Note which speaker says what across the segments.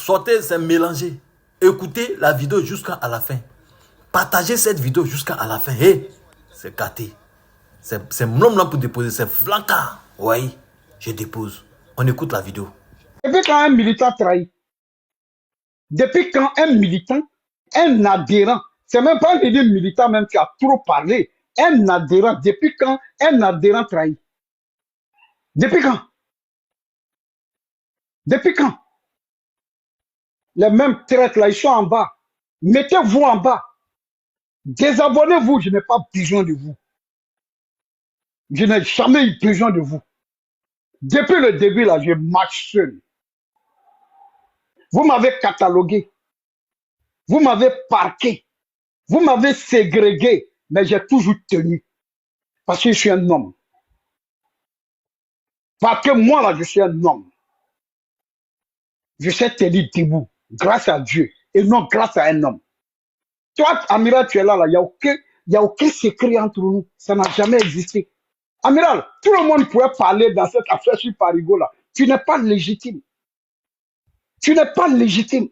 Speaker 1: Sortez, c'est mélangé. Écoutez la vidéo jusqu'à la fin. Partagez cette vidéo jusqu'à la fin. Hey, c'est gâté. C'est mon homme là pour déposer. C'est Vlanka. Oui, je dépose. On écoute la vidéo.
Speaker 2: Depuis quand un militant trahit? Depuis quand un militant, un adhérent, c'est même pas un militant même qui a trop parlé, un adhérent, depuis quand un adhérent trahit? Depuis quand? Depuis quand? Les mêmes traites là, ils sont en bas. Mettez-vous en bas. Désabonnez-vous, je n'ai pas besoin de vous. Je n'ai jamais eu besoin de vous. Depuis le début là, je marche seul. Vous m'avez catalogué. Vous m'avez parqué. Vous m'avez ségrégué. Mais j'ai toujours tenu. Parce que je suis un homme. Parce que moi là, je suis un homme. Je sais tenir debout. Grâce à Dieu. Et non grâce à un homme. Toi, Amiral, tu es là. Il n'y a aucun secret entre nous. Ça n'a jamais existé. Amiral, tout le monde pourrait parler dans cette affaire sur Parigo là. Tu n'es pas légitime. Tu n'es pas légitime.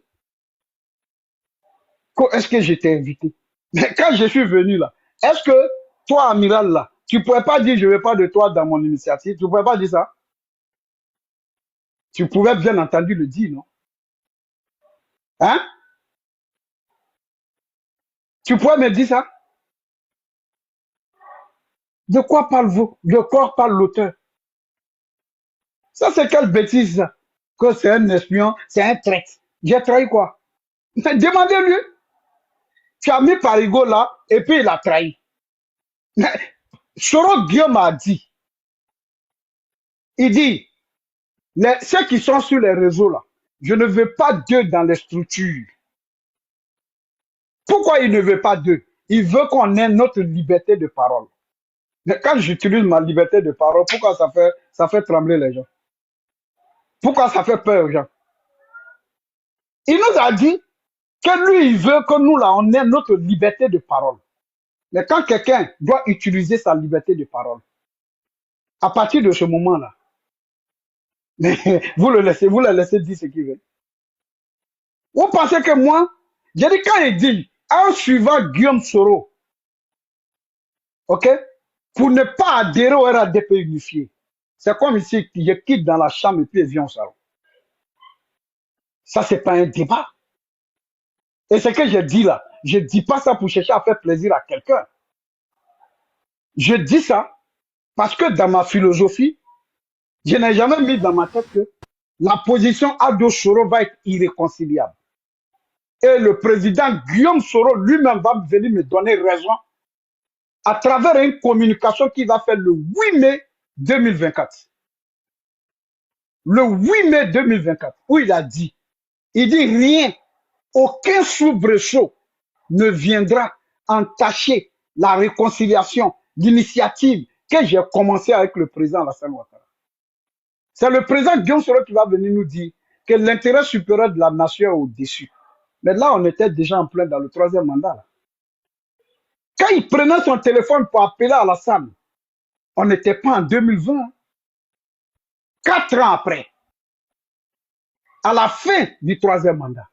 Speaker 2: Est-ce que je t'ai invité? Mais quand je suis venu là, est-ce que toi, Amiral là, tu ne pourrais pas dire je ne veux pas de toi dans mon initiative? Tu ne pourrais pas dire ça? Tu pouvais bien entendu le dire, non? Hein? Tu pourrais me dire ça? De quoi parle-vous? De quoi parle l'auteur? Ça, c'est quelle bêtise, ça? Que c'est un espion, c'est un traître. J'ai trahi quoi? Demandez-lui. Tu as mis Parigo là, et puis il a trahi. Soro Guillaume a dit, il dit, ceux qui sont sur les réseaux là, je ne veux pas d'eux dans les structures. Pourquoi il ne veut pas d'eux? Il veut qu'on ait notre liberté de parole. Mais quand j'utilise ma liberté de parole, pourquoi ça fait trembler les gens? Pourquoi ça fait peur aux gens? Il nous a dit que lui, il veut que nous, là, on ait notre liberté de parole. Mais quand quelqu'un doit utiliser sa liberté de parole, à partir de ce moment-là, vous le laissez dire ce qu'il veut. Vous pensez que moi, j'ai dit quand il dit, en suivant Guillaume Soro, ok, pour ne pas adhérer au RADP unifié, c'est comme ici, je quitte dans la chambre et puis je viens au salon. Ça, c'est pas un débat. Et ce que je dis là, je ne dis pas ça pour chercher à faire plaisir à quelqu'un. Je dis ça parce que dans ma philosophie, je n'ai jamais mis dans ma tête que la position Ado Soro va être irréconciliable. Et le président Guillaume Soro lui-même va venir me donner raison à travers une communication qu'il va faire le 8 mai 2024. Le 8 mai 2024, où il dit rien, aucun soubresaut ne viendra entacher la réconciliation, l'initiative que j'ai commencé avec le président Alassane Ouattara. C'est le président Guillaume Soro qui va venir nous dire que l'intérêt supérieur de la nation est au-dessus. Mais là, on était déjà en plein dans le troisième mandat. Là. Quand il prenait son téléphone pour appeler Alassane, on n'était pas en 2020. 4 ans après, à la fin du troisième mandat.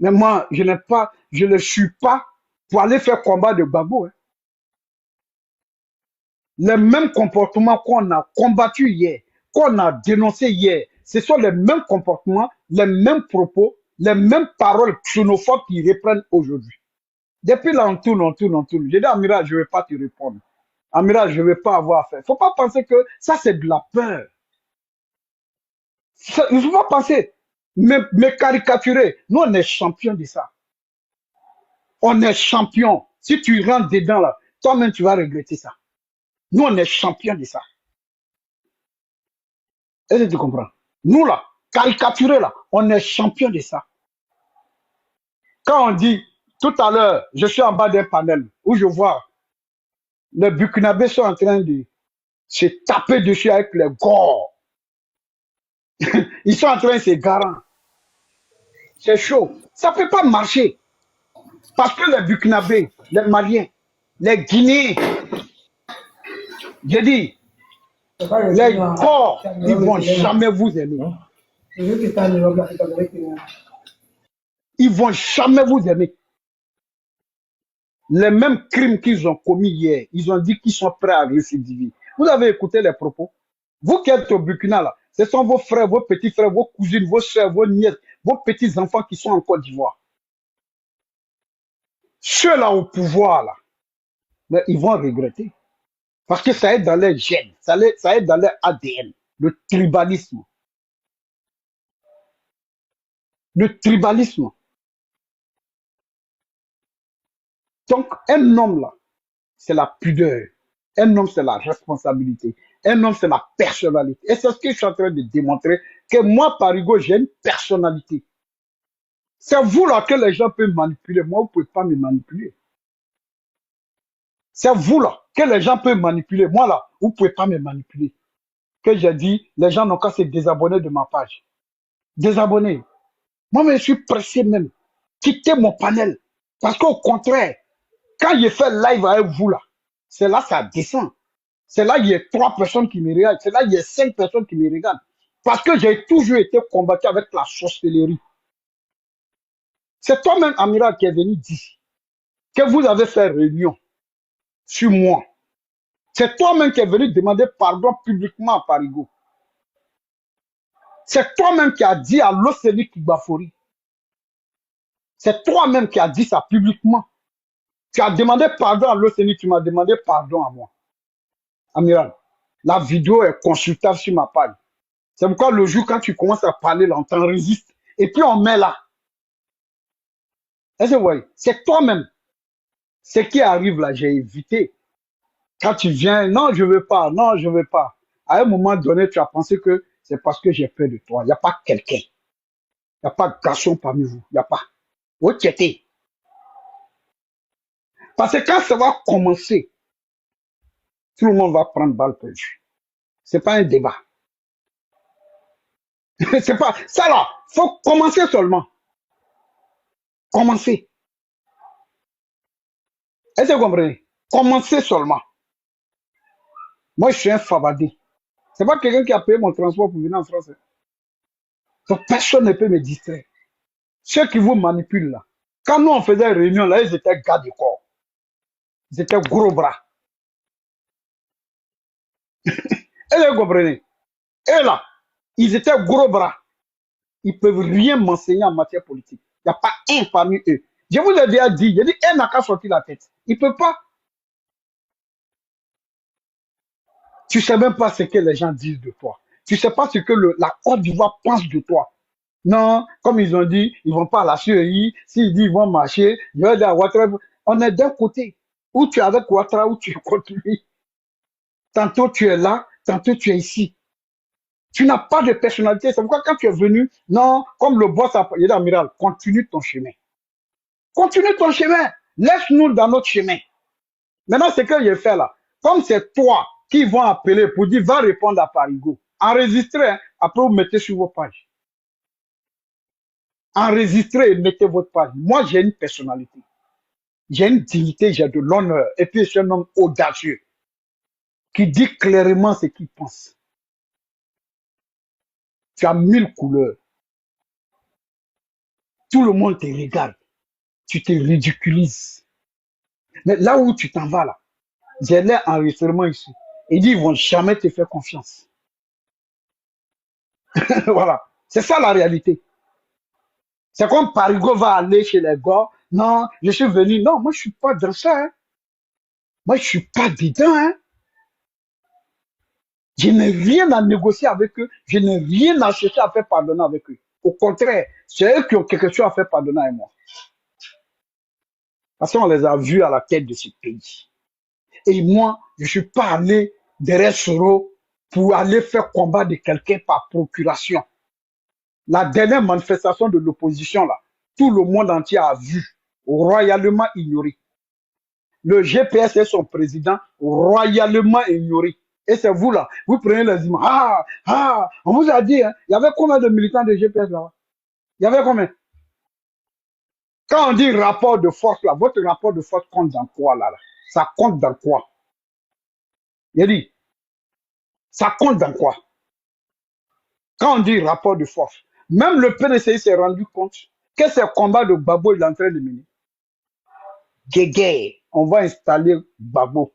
Speaker 2: Mais moi, je ne suis pas pour aller faire combat de Gbagbo. Hein. Les mêmes comportements qu'on a combattus hier, qu'on a dénoncés hier, ce sont les mêmes comportements, les mêmes propos, les mêmes paroles xénophobes qui reprennent aujourd'hui. Depuis là, on tourne. J'ai dit, Amiral, je ne vais pas te répondre. Amiral, je ne vais pas avoir affaire. Il ne faut pas penser que ça, c'est de la peur. Il ne faut pas penser, me caricaturer. Nous, on est champions de ça. On est champions. Si tu rentres dedans, là, toi-même, tu vas regretter ça. Nous, on est champions de ça. Est-ce que tu comprends? Nous, là, caricaturés, là, on est champions de ça. Quand on dit, tout à l'heure, je suis en bas d'un panel où je vois les Burkinabés sont en train de se taper dessus avec les gors. Ils sont en train de se garer. C'est chaud. Ça ne peut pas marcher. Parce que les Burkinabés, les Maliens, les Guinéens, j'ai dit, les corps, ils ne vont jamais vous aimer. Ils vont jamais vous aimer. Les mêmes crimes qu'ils ont commis hier, ils ont dit qu'ils sont prêts à récidiver. Vous avez écouté les propos? Vous qui êtes au Burkina, là, ce sont vos frères, vos petits frères, vos cousines, vos soeurs, vos nièces, vos petits-enfants qui sont en Côte d'Ivoire. Ceux-là au pouvoir, là, mais ils vont regretter. Parce que ça est dans leur gènes, ça est dans leur ADN, le tribalisme. Le tribalisme. Donc, un homme, là, c'est la pudeur. Un homme, c'est la responsabilité. Un homme, c'est la personnalité. Et c'est ce que je suis en train de démontrer, que moi, Parigo, j'ai une personnalité. C'est vous là que les gens peuvent manipuler. Moi, vous ne pouvez pas me manipuler. C'est vous là que les gens peuvent manipuler. Moi là, vous ne pouvez pas me manipuler. Que j'ai dit, les gens n'ont qu'à se désabonner de ma page. Désabonner. Moi, je suis pressé même. Quittez mon panel. Parce qu'au contraire, quand je fais live avec vous là, c'est là ça descend. C'est là il y a 3 personnes qui me regardent. C'est là il y a 5 personnes qui me regardent. Parce que j'ai toujours été combattu avec la sorcellerie. C'est toi-même, Amiral, qui est venu dire que vous avez fait réunion sur moi. C'est toi-même qui est venu demander pardon publiquement à Parigo. C'est toi-même qui a dit à l'Océanie Kibafori. C'est toi-même qui a dit ça publiquement. Tu as demandé pardon à l'Océanie, tu m'as demandé pardon à moi. Amiral, la vidéo est consultable sur ma page. C'est pourquoi le jour quand tu commences à parler, là, on t'enregistre. Et puis on met là. Est-ce que vous voyez? C'est toi-même. Ce qui arrive là, j'ai évité. Quand tu viens, non, je ne veux pas, non, je ne veux pas. À un moment donné, tu as pensé que c'est parce que j'ai peur de toi. Il n'y a pas quelqu'un. Il n'y a pas de garçon parmi vous. Il n'y a pas. Vous tchétez. Parce que quand ça va commencer, tout le monde va prendre balle perdue. Ce n'est pas un débat. C'est pas ça là. Il faut commencer seulement. Commencer. Est-ce que vous comprenez? Commencer seulement. Moi, je suis un Fabadé. Ce n'est pas quelqu'un qui a payé mon transport pour venir en France. Donc, personne ne peut me distraire. Ceux qui vous manipulent là, quand nous on faisait réunion là, ils étaient gars de corps. Ils étaient gros bras. Est-ce que vous comprenez? Et là, ils étaient gros bras. Ils ne peuvent rien m'enseigner en matière politique. Il n'y a pas un parmi eux. Je vous l'ai déjà dit, j'ai dit, un n'a qu'à sortir la tête. Il ne peut pas. Tu ne sais même pas ce que les gens disent de toi. Tu ne sais pas ce que la Côte d'Ivoire pense de toi. Non, comme ils ont dit, ils ne vont pas à la CEI. S'ils disent qu'ils vont marcher, ils vont dire à Ouattara. On est d'un côté. Où tu es avec Ouattara, où tu es contre lui. Tantôt tu es là, tantôt tu es ici. Tu n'as pas de personnalité. C'est pourquoi quand tu es venu, non, comme le boss a dit, amiral, continue ton chemin. Continue ton chemin. Laisse-nous dans notre chemin. Maintenant, ce que j'ai fait là, comme c'est toi qui vont appeler pour dire, va répondre à Parigo, enregistrez, hein, après vous mettez sur vos pages. Enregistrez et mettez votre page. Moi, j'ai une personnalité. J'ai une dignité, j'ai de l'honneur. Et puis, je suis un homme audacieux qui dit clairement ce qu'il pense. Tu as 1000 couleurs. Tout le monde te regarde. Tu te ridiculises. Mais là où tu t'en vas là, j'ai l'air enregistrement ici. Il dit, ils vont jamais te faire confiance. Voilà. C'est ça la réalité. C'est comme Parigo va aller chez les gars. Non, je suis venu. Non, moi, je suis pas dans ça. Hein. Moi, je suis pas dedans. Hein. Je n'ai rien à négocier avec eux. Je n'ai rien à chercher à faire pardonner avec eux. Au contraire, c'est eux qui ont quelque chose à faire pardonner avec moi. Parce qu'on les a vus à la tête de ce pays. Et moi, je ne suis pas allé derrière Soro pour aller faire combat de quelqu'un par procuration. La dernière manifestation de l'opposition, là, tout le monde entier a vu, royalement ignoré. Le GPS et son président, royalement ignoré. Et c'est vous là, vous prenez les images. On vous a dit, hein, il y avait combien de militants de GPS là? Il y avait combien? Quand on dit rapport de force là, votre rapport de force compte dans quoi là? Ça compte dans quoi? Il a dit, ça compte dans quoi? Quand on dit rapport de force, Même le PDCI s'est rendu compte que ces combats de Gbagbo, il est en train de mener. Guégué, on va installer Gbagbo.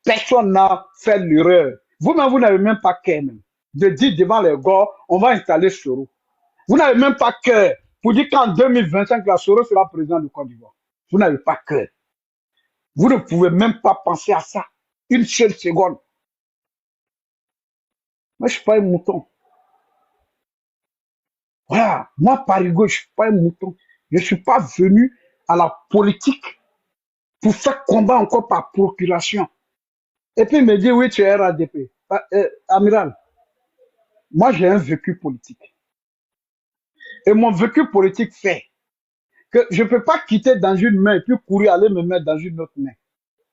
Speaker 2: Personne n'a fait l'erreur. Vous-même, vous n'avez même pas cœur de dire devant les gars, on va installer Soro. Vous n'avez même pas cœur pour dire qu'en 2025, la Soro sera président du Côte d'Ivoire. Vous n'avez pas cœur. Vous ne pouvez même pas penser à ça une seule seconde. Moi, je ne suis pas un mouton. Voilà, moi, Parigo, je ne suis pas un mouton. Je ne suis pas venu à la politique pour faire combat encore par procuration. Et puis, il me dit, oui, tu es RADP. Amiral, moi, j'ai un vécu politique. Et mon vécu politique fait que je ne peux pas quitter dans une main et puis courir aller me mettre dans une autre main,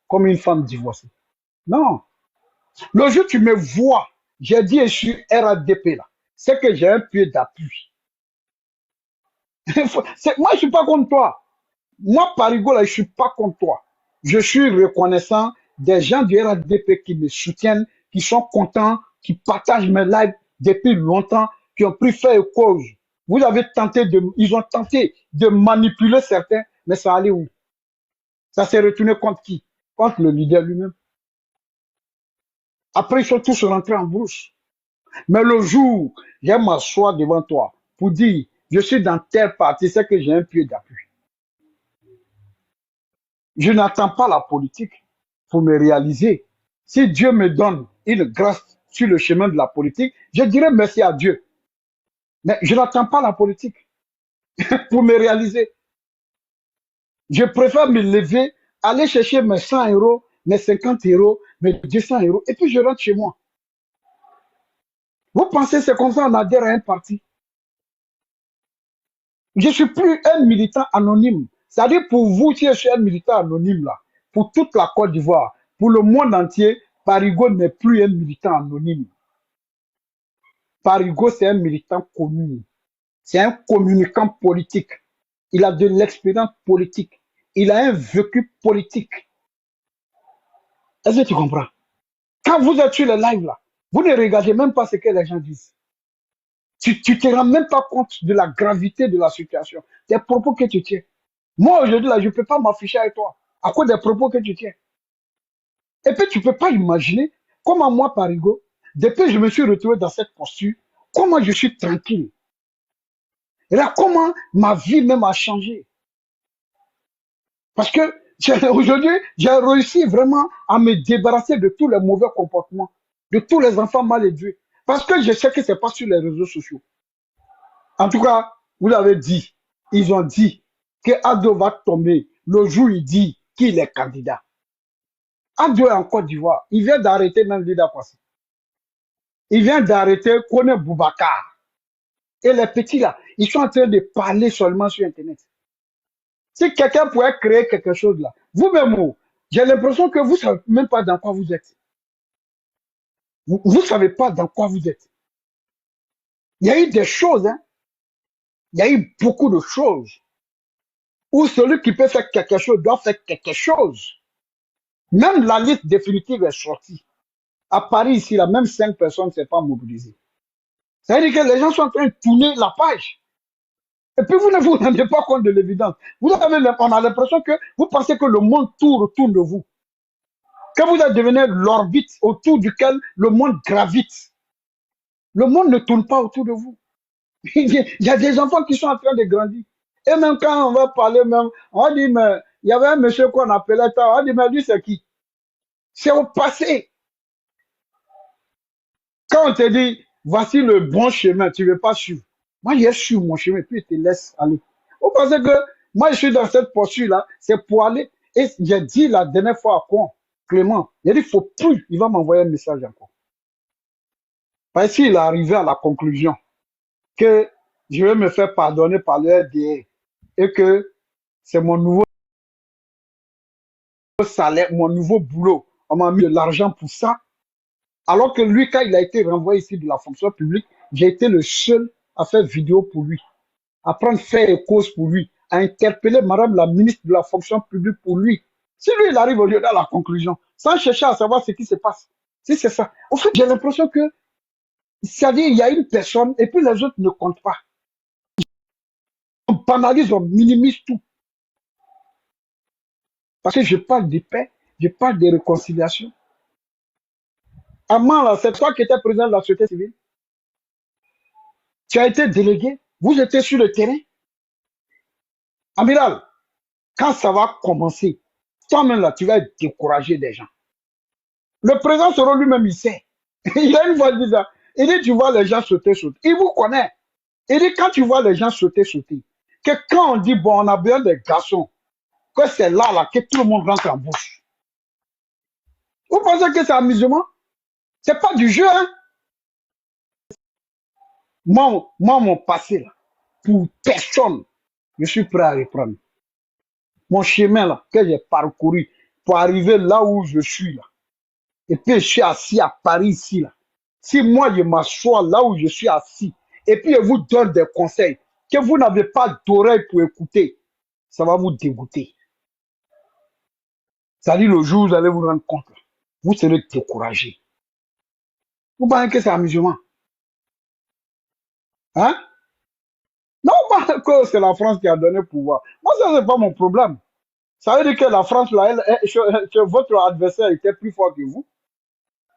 Speaker 2: comme une femme divorcée. Non. Le jour où tu me vois, j'ai dit, je suis RADP là. C'est que j'ai un pied d'appui. Moi, je ne suis pas comme toi. Moi, Parigo, là, je ne suis pas comme toi. Je suis reconnaissant des gens du RADP qui me soutiennent, qui sont contents, qui partagent mes lives depuis longtemps, qui ont pris fait et cause. Vous avez tenté ils ont tenté de manipuler certains, mais ça allait où? Ça s'est retourné contre qui? Contre le leader lui-même. Après, ils sont tous rentrés en brousse. Mais le jour, je m'assois devant toi pour dire, je suis dans telle partie, c'est que j'ai un pied d'appui. Je n'attends pas la politique pour me réaliser. Si Dieu me donne une grâce sur le chemin de la politique, je dirais merci à Dieu. Mais je n'attends pas la politique pour me réaliser. Je préfère me lever, aller chercher mes 100 euros, mes 50 euros, mes 200 euros, et puis je rentre chez moi. Vous pensez que c'est comme ça on adhère à un parti? Je ne suis plus un militant anonyme. C'est-à-dire pour vous, si je suis un militant anonyme là, pour toute la Côte d'Ivoire, pour le monde entier, Parigo n'est plus un militant anonyme. Parigo, c'est un militant connu. C'est un communicant politique. Il a de l'expérience politique. Il a un vécu politique. Est-ce que tu comprends? Quand vous êtes sur le live là, vous ne regardez même pas ce que les gens disent. Tu ne te rends même pas compte de la gravité de la situation, des propos que tu tiens. Moi, aujourd'hui, là, je ne peux pas m'afficher avec toi à cause des propos que tu tiens. Et puis, tu ne peux pas imaginer comment moi, Parigo, depuis que je me suis retrouvé dans cette posture, comment je suis tranquille. Et là, comment ma vie même a changé. Parce que aujourd'hui, j'ai réussi vraiment à me débarrasser de tous les mauvais comportements, de tous les enfants mal élevés. Parce que je sais que ce n'est pas sur les réseaux sociaux. En tout cas, vous avez dit, ils ont dit que Ado va tomber le jour où il dit qu'il est candidat. Ado est en Côte d'Ivoire. Il vient d'arrêter même Lida Kwasi. Il vient d'arrêter Kone Boubacar. Et les petits là, ils sont en train de parler seulement sur Internet. Si quelqu'un pourrait créer quelque chose là, vous-même, j'ai l'impression que vous ne savez même pas dans quoi vous êtes. Vous ne savez pas dans quoi vous êtes. Il y a eu des choses, hein. Il y a eu beaucoup de choses où celui qui peut faire quelque chose doit faire quelque chose. Même la liste définitive est sortie. À Paris, ici, là, même 5 personnes ne s'est pas mobilisées. Ça veut dire que les gens sont en train de tourner la page. Et puis vous ne vous rendez pas compte de l'évidence. On a l'impression que vous pensez que le monde tourne autour de vous. Que vous êtes devenu l'orbite autour duquel le monde gravite. Le monde ne tourne pas autour de vous. Il y a des enfants qui sont en train de grandir. Et même quand on va parler, même, on dit, mais il y avait un monsieur qu'on appelait, on dit, mais lui, c'est qui? C'est au passé. Quand on te dit, voici le bon chemin, tu ne veux pas suivre. Moi, je suis mon chemin, puis je te laisse aller. Vous pensez que moi, je suis dans cette posture-là, c'est pour aller. Et j'ai dit la dernière fois à Clément, il a dit, il ne faut plus, il va m'envoyer un message encore. Parce qu'il est arrivé à la conclusion que je vais me faire pardonner par le RDA et que c'est mon nouveau salaire, mon nouveau boulot. On m'a mis de l'argent pour ça. Alors que lui, quand il a été renvoyé ici de la fonction publique, j'ai été le seul à faire vidéo pour lui, à prendre fait et cause pour lui, à interpeller madame la ministre de la fonction publique pour lui. Si lui, il arrive aujourd'hui à la conclusion, sans chercher à savoir ce qui se passe, si c'est ça. En fait, j'ai l'impression que C'est-à-dire, il y a une personne et puis les autres ne comptent pas. On banalise, on minimise tout. Parce que je parle de paix, je parle de réconciliation. Amman, là, c'est toi qui étais président de la société civile. Tu as été délégué. Vous étiez sur le terrain. Amiral, quand ça va commencer, toi-même là, tu vas décourager des gens. Le président Soro lui-même, il sait. Il a une fois dit ça. Il dit, tu vois les gens sauter, sauter. Il vous connaît. Il dit, quand tu vois les gens sauter, sauter, que quand on dit, bon, on a besoin des garçons, que c'est là, là, que tout le monde rentre en bouche. Vous pensez que c'est amusement? C'est pas du jeu, hein? Moi, mon passé, là, pour personne, je suis prêt à reprendre. Mon chemin, là, que j'ai parcouru pour arriver là où je suis, là. Et puis, je suis assis à Paris, ici, là. Si moi, je m'assois là où je suis assis, et puis je vous donne des conseils, que vous n'avez pas d'oreille pour écouter, ça va vous dégoûter. Ça dit le jour où vous allez vous rendre compte, là, vous serez découragé. Vous pensez que c'est amusement? Hein? Non, pas que c'est la France qui a donné le pouvoir. Moi, ça, c'est pas mon problème. Ça veut dire que la France, là, votre adversaire était plus fort que vous.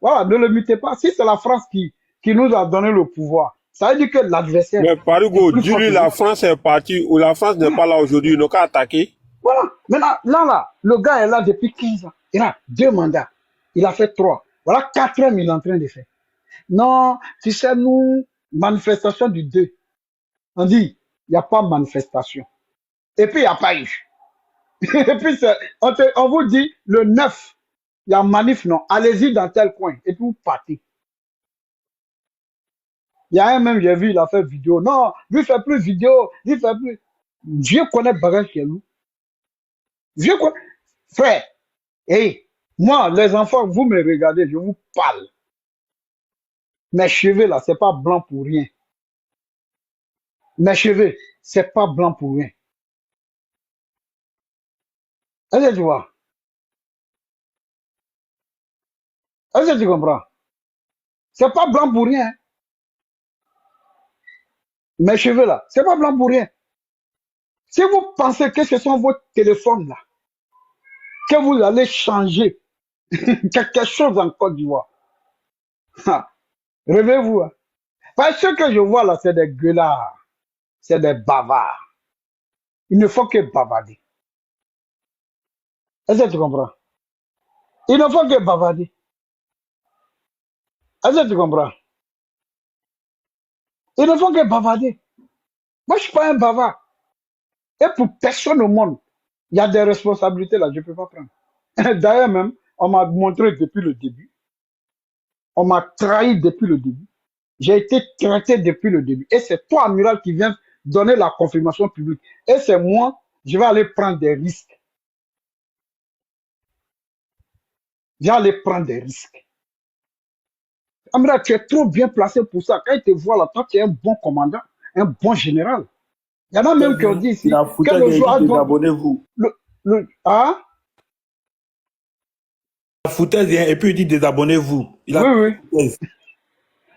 Speaker 2: Voilà, ne le mutez pas. Si c'est la France qui nous a donné le pouvoir, ça veut dire que l'adversaire
Speaker 3: Mais
Speaker 2: est
Speaker 3: Parigo,
Speaker 2: plus fort
Speaker 3: dis-lui,
Speaker 2: que
Speaker 3: la
Speaker 2: vous.
Speaker 3: France est partie, ou la France n'est pas là aujourd'hui, ils n'ont qu'à attaquer.
Speaker 2: Voilà. Maintenant, là, le gars est là depuis 15 ans. Il a 2 mandats. Il a fait 3. Voilà 4 ans il est en train de faire. Non, tu sais, nous, manifestation du 2. On dit, il n'y a pas manifestation. Et puis, il n'y a pas eu. Et puis, on vous dit, le 9, il y a manif, non. Allez-y dans tel coin. Et puis, vous partez. Il y a un même, j'ai vu, il a fait vidéo. Non, lui fait plus vidéo. Lui fait plus. Dieu connaît bagage chez nous. Dieu connaît. Frère, hey, moi, les enfants, vous me regardez, je vous parle. Mes cheveux, là, c'est pas blanc pour rien. Mes cheveux, c'est pas blanc pour rien. Est-ce que tu vois? Est-ce que tu comprends? C'est pas blanc pour rien. Mes cheveux, là, c'est pas blanc pour rien. Si vous pensez que ce sont vos téléphones, là, que vous allez changer quelque chose en Côte d'Ivoire, rêvez-vous. Hein. Parce que ce que je vois là, c'est des gueulards, c'est des bavards. Il ne faut que bavarder. Est-ce que tu comprends? Il ne faut que bavarder. Est-ce que tu comprends? Il ne faut que bavarder. Moi, je ne suis pas un bavard. Et pour personne au monde, il y a des responsabilités là, je ne peux pas prendre. D'ailleurs même, on m'a montré depuis le début. On m'a trahi depuis le début. J'ai été traité depuis le début. Et c'est toi, amiral, qui viens donner la confirmation publique. Et c'est moi, je vais aller prendre des risques. Je vais aller prendre des risques. Amiral, tu es trop bien placé pour ça. Quand ils te voient là, toi, tu es un bon commandant, un bon général. Il y en a même qui ont dit ici que le joueur doit...
Speaker 4: Désabonnez-vous.
Speaker 2: Hein?
Speaker 4: La foutaise vient et puis il dit désabonnez-vous. Il a
Speaker 2: Oui, oui.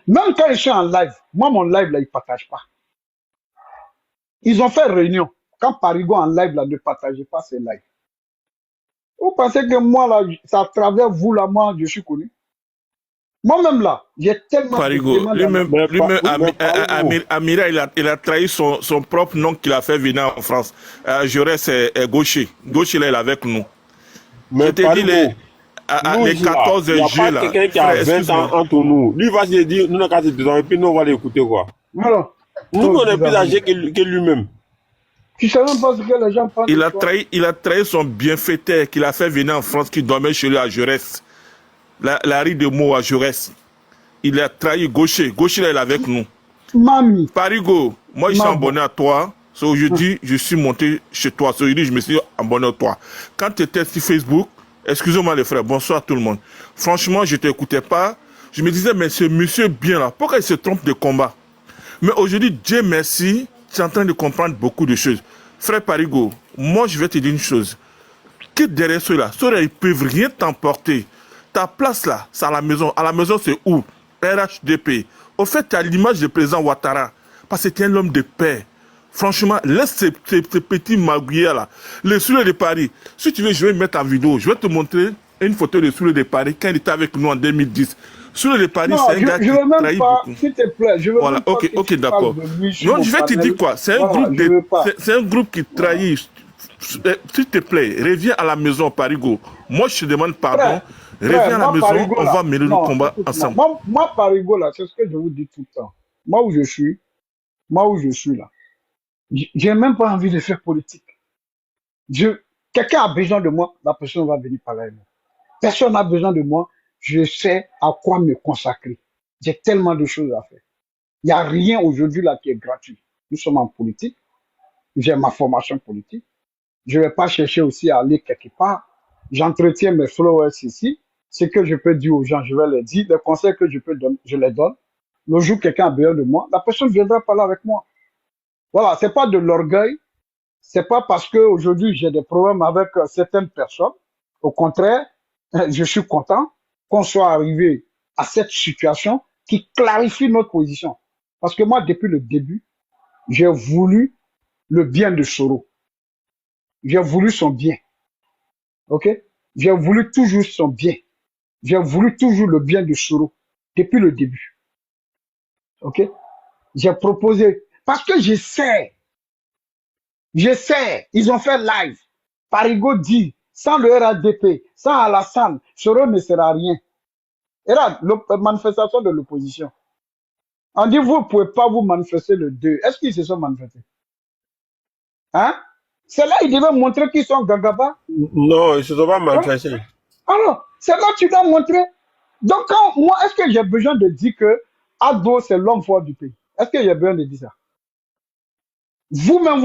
Speaker 2: Même quand je suis en live, moi, mon live, là, ils ne partagent pas. Ils ont fait réunion. Quand Parigo en live, là, ne partageait pas ses lives. Vous pensez que moi, là, c'est à travers vous, là, moi, je suis connu. Moi-même, là, j'ai tellement
Speaker 5: Parigo,
Speaker 2: de demandes.
Speaker 5: lui-même, Amira, il a trahi son propre nom qu'il a fait venir en France. Jaurès est gaucher. Gaucher, là, il est avec nous.
Speaker 3: Mais
Speaker 5: Je t'ai dit,
Speaker 3: Parigo,
Speaker 5: les 14
Speaker 3: il n'y a
Speaker 5: juillet,
Speaker 3: pas
Speaker 5: là.
Speaker 3: quelqu'un qui a
Speaker 5: Frère,
Speaker 3: 20 ans
Speaker 5: excuse-moi.
Speaker 3: entre nous. Lui va se dire, nous n'avons qu'à se dire, et puis nous on va l'écouter quoi.
Speaker 2: Alors,
Speaker 3: Nous, on est plus âgés que lui-même.
Speaker 2: tu ne sais même pas ce que les gens pensent.
Speaker 5: Il a trahi son bienfaiteur qu'il a fait venir en France, qui dormait chez lui à Jaurès. La rue de Meaux à Jaurès. Il a trahi gaucher. Gaucher, là, il est avec nous.
Speaker 2: Mamie.
Speaker 5: Parigo, moi, je suis abonné à toi. Aujourd'hui, je suis monté chez toi. Aujourd'hui, je me suis abonné à toi. Quand tu étais sur Facebook, excusez-moi les frères, bonsoir tout le monde. Franchement, je ne t'écoutais pas. Je me disais, mais ce monsieur bien là, pourquoi il se trompe de combat? Mais aujourd'hui, Dieu merci, tu es en train de comprendre beaucoup de choses. Frère Parigo, moi, je vais te dire une chose. Que derrière ceux-là, ils ne peuvent rien t'emporter. Ta place là, c'est à la maison. À la maison, c'est où? RHDP. Au fait, tu as l'image du président Ouattara, parce que c'était un homme de paix. Franchement, laisse ces petits magouillers là. Les souliers de Paris. Si tu veux, je vais mettre en vidéo. Je vais te montrer une photo des souliers de Paris quand il était avec nous en 2010. Souliers de Paris, c'est un gars qui trahit beaucoup.
Speaker 2: S'il te plaît, je veux
Speaker 5: Voilà,
Speaker 2: même pas
Speaker 5: ok,
Speaker 2: que
Speaker 5: ok,
Speaker 2: tu
Speaker 5: d'accord.
Speaker 2: parles de lui sur
Speaker 5: Non,
Speaker 2: mon
Speaker 5: je vais te
Speaker 2: panel.
Speaker 5: dire quoi. C'est un,
Speaker 2: Voilà,
Speaker 5: c'est un groupe qui trahit. S'il te plaît, reviens à la maison, Parigo. Moi, je te demande pardon. Reviens à la maison,
Speaker 2: Parigo,
Speaker 5: on va mener le combat
Speaker 2: écoute,
Speaker 5: ensemble.
Speaker 2: Moi, Parigo, là, c'est ce que je vous dis tout le temps. Moi où je suis là, j'ai même pas envie de faire politique. Quelqu'un a besoin de moi, la personne va venir parler avec moi. Personne n'a besoin de moi, je sais à quoi me consacrer. J'ai tellement de choses à faire. Il n'y a rien aujourd'hui là qui est gratuit. Nous sommes en politique, j'ai ma formation politique. Je ne vais pas chercher aussi à aller quelque part. J'entretiens mes followers ici. Ce que je peux dire aux gens, je vais les dire. Les conseils que je peux donner, je les donne. Le jour où quelqu'un a besoin de moi, la personne viendra parler avec moi. Voilà, c'est pas de l'orgueil. C'est pas parce que aujourd'hui j'ai des problèmes avec certaines personnes. Au contraire, je suis content qu'on soit arrivé à cette situation qui clarifie notre position. Parce que moi, depuis le début, j'ai voulu le bien de Soro. J'ai voulu son bien. OK? J'ai voulu toujours son bien. J'ai voulu toujours le bien de Soro. Depuis le début. OK? J'ai proposé. Parce que je sais. Ils ont fait live. Parigo dit, sans le RADP, sans Alassane, Soro ne sera rien. Et là, la manifestation de l'opposition. On dit, vous ne pouvez pas vous manifester le 2. Est-ce qu'ils se sont manifestés? Hein? C'est là qu'ils devaient montrer qu'ils sont Gagaba.
Speaker 3: Non, ils ne se sont pas manifestés.
Speaker 2: Alors, c'est là que tu dois montrer. Donc, moi, est-ce que j'ai besoin de dire que Ado, c'est l'homme fort du pays? Est-ce que j'ai besoin de dire ça? Vous-même,